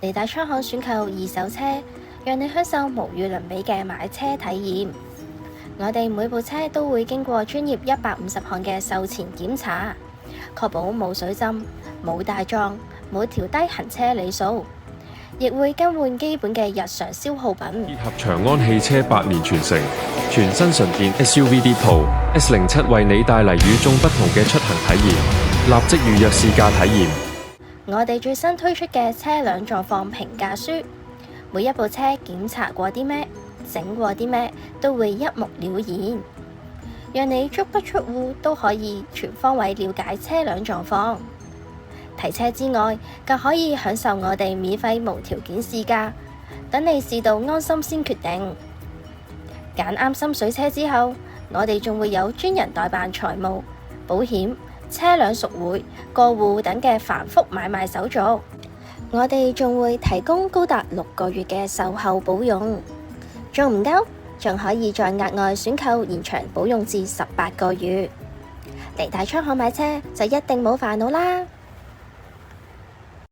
利大倉行選購二手車，讓你享受無與倫比嘅買車體驗。我哋每部車都會經過專業150項嘅售前檢查，確保冇水浸、冇大撞、冇調低行車里數，亦會更換基本嘅日常消耗品。結合長安汽車8年傳承，全新純電 SUV D-Pro S07為你帶嚟與眾不同嘅出行體驗，立即預約試駕體驗。我哋最新推出嘅車輛狀況評價書，每一部車檢查過啲咩、整過啲咩，都會一目了然，讓你足不出戶都可以全方位了解車輛狀況。提車之外，更可以享受我哋免費無條件試駕，等你試到安心先決定。揀啱心水車之後，我哋仲會有專人代辦財務、保險、車輛贖回、過戶等嘅繁複買賣手續。我哋仲會提供高達6個月嘅售後保用，仲唔夠？仲可以再額外選購延長保用至18個月。利大倉行買車就一定冇煩惱啦！